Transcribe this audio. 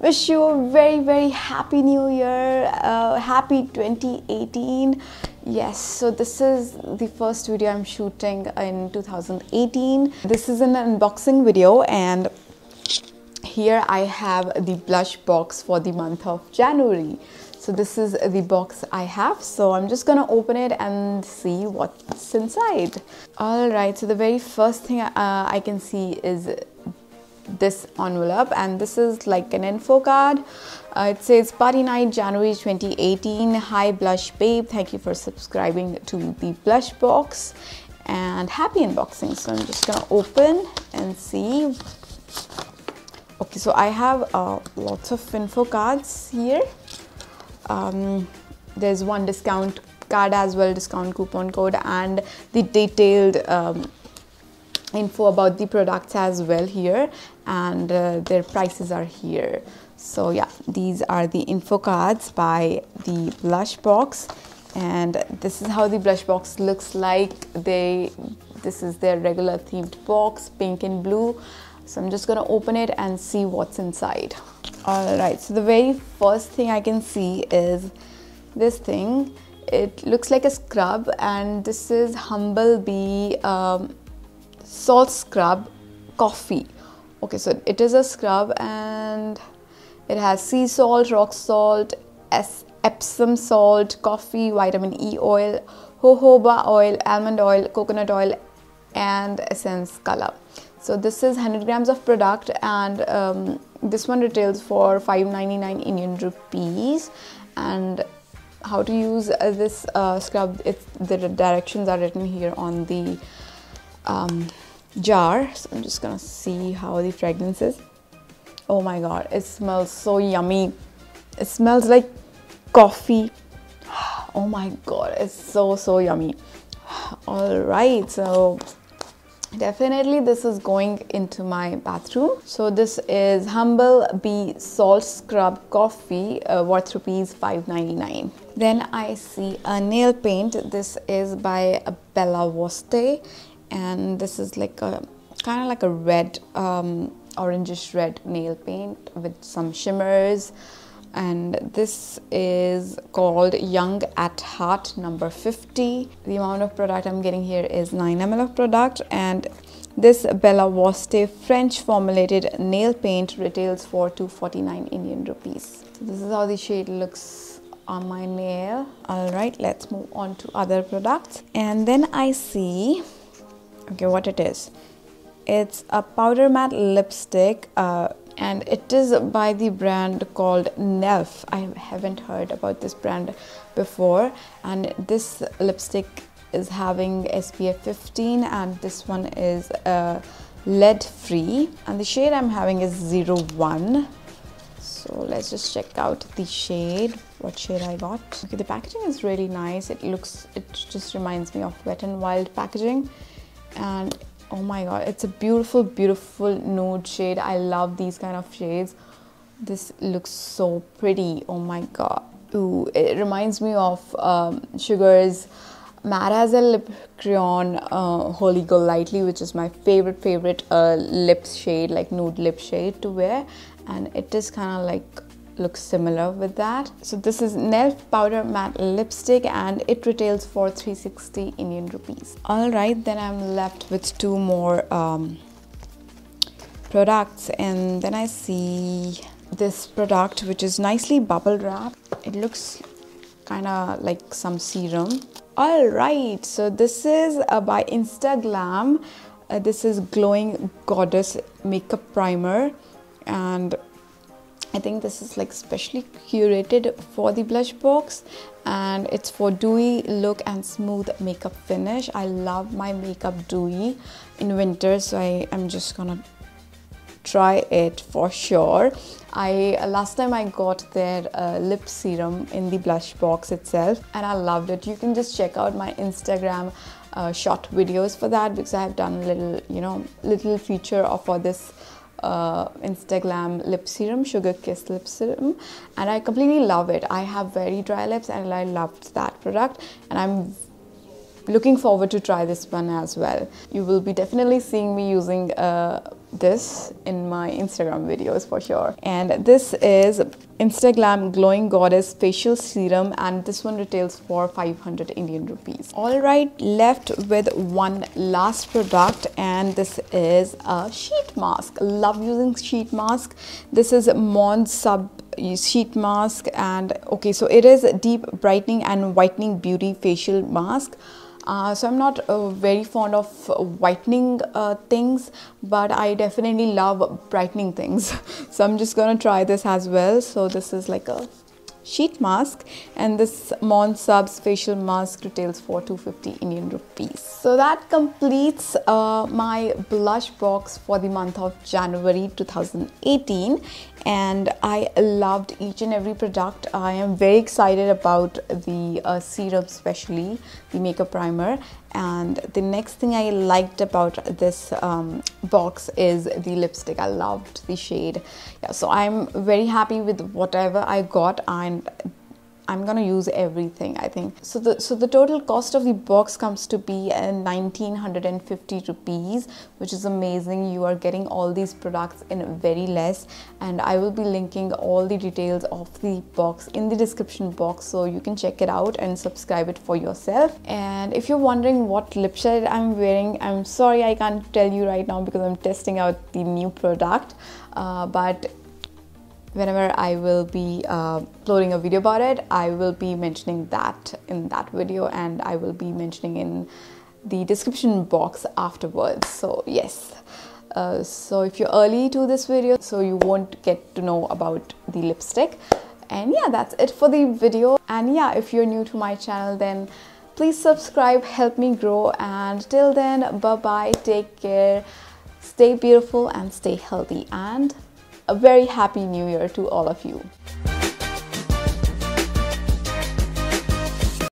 wish you a very happy new year, happy 2018. Yes, so this is the first video I'm shooting in 2018. This is an unboxing video, and here I have the blush box for the month of January. So this is the box I have, so I'm just gonna open it and see what's inside. Alright, so the very first thing I can see is this envelope, and this is like an info card. It says party night January 2018. Hi blush babe, thank you for subscribing to the blush box and happy unboxing. So I'm just gonna open and see. Okay, so I have lots of info cards here. There's one discount card as well, discount coupon code, and the detailed info about the products as well here, and their prices are here. So yeah, these are the info cards by the blush box, and this is how the blush box looks like. This is their regular themed box, pink and blue. So I'm just gonna open it and see what's inside. Alright, so the very first thing I can see is this thing. It looks like a scrub, and this is Humble Bee salt scrub coffee. Okay, so it is a scrub, and it has sea salt, rock salt, Epsom salt, coffee, vitamin E oil, jojoba oil, almond oil, coconut oil, and essence color. So this is 100 grams of product, and this one retails for 599 Indian rupees. And how to use this scrub, the directions are written here on the jar. So I'm just gonna see how the fragrance is. Oh my god, it smells so yummy. It smells like coffee. Oh my god, it's so yummy. All right, so definitely this is going into my bathroom. So this is Humble Bee Salt Scrub Coffee, worth rupees 599. Then I see a nail paint. This is by Bella Voste, and this is like a kind of like a red, orangish red nail paint with some shimmers. And this is called Young at Heart number 50. The amount of product I'm getting here is 9 ml of product, and this Bella Voste French formulated nail paint retails for 249 Indian rupees. So this is how the shade looks on my nail. Alright, let's move on to other products. And then I see, okay, what it is. It's a powder matte lipstick, and it is by the brand called Nelf. I haven't heard about this brand before, and this lipstick is having SPF 15, and this one is lead free, and the shade I'm having is 01. So let's just check out the shade, what shade I got. Okay, the packaging is really nice. It just reminds me of Wet n Wild packaging, and oh my god, it's a beautiful nude shade. I love these kind of shades. This looks so pretty. Oh my god. Ooh, it reminds me of Sugar's Matte as a Lip Crayon Holy Go Lightly, which is my favorite lip shade, like nude lip shade to wear. And it is kind of like looks similar with that. So this is Nelf powder matte lipstick, and it retails for 360 Indian rupees. Alright, then I'm left with two more products, and then I see this product which is nicely bubble wrapped. It looks kind of like some serum. Alright, so this is by Instaglam. This is Glowing Goddess Makeup Primer, and I think this is like specially curated for the blush box, and it's for dewy look and smooth makeup finish. I love my makeup dewy in winter, so I'm just gonna try it for sure. Last time I got their lip serum in the blush box itself, and I loved it. You can just check out my Instagram short videos for that, because I have done a little feature for this Instaglam lip serum, Sugar Kiss lip serum, and I completely love it. I have very dry lips, and I loved that product, and I'm looking forward to try this one as well. You will be definitely seeing me using this in my Instagram videos for sure. And this is Instaglam Glowing Goddess Facial Serum, and this one retails for 500 Indian rupees. Alright, left with one last product, and this is a sheet mask. Love using sheet mask. This is Mond Sub sheet mask, and okay, so it is deep brightening and whitening beauty facial mask. So I'm not very fond of whitening things, but I definitely love brightening things. So I'm just gonna try this as well. So this is like a sheet mask, and this Mond Subs facial mask retails for 250 Indian rupees. So that completes my blush box for the month of January 2018, and I loved each and every product. I am very excited about the serum, especially the makeup primer. And the next thing I liked about this box is the lipstick. I loved the shade. Yeah, so I'm very happy with whatever I got, and I'm gonna use everything, I think. So the total cost of the box comes to be 1950 rupees, which is amazing. You are getting all these products in very less, and I will be linking all the details of the box in the description box, so you can check it out and subscribe it for yourself. And if you're wondering what lip shade I'm wearing, I'm sorry I can't tell you right now because I'm testing out the new product, but whenever I will be uploading a video about it, I will be mentioning that in that video, and I will be mentioning in the description box afterwards. So yes, so if you're early to this video, so you won't get to know about the lipstick. And yeah, that's it for the video. And yeah, if you're new to my channel, then please subscribe, help me grow. And till then, bye bye, take care, stay beautiful and stay healthy, and a very happy new year to all of you.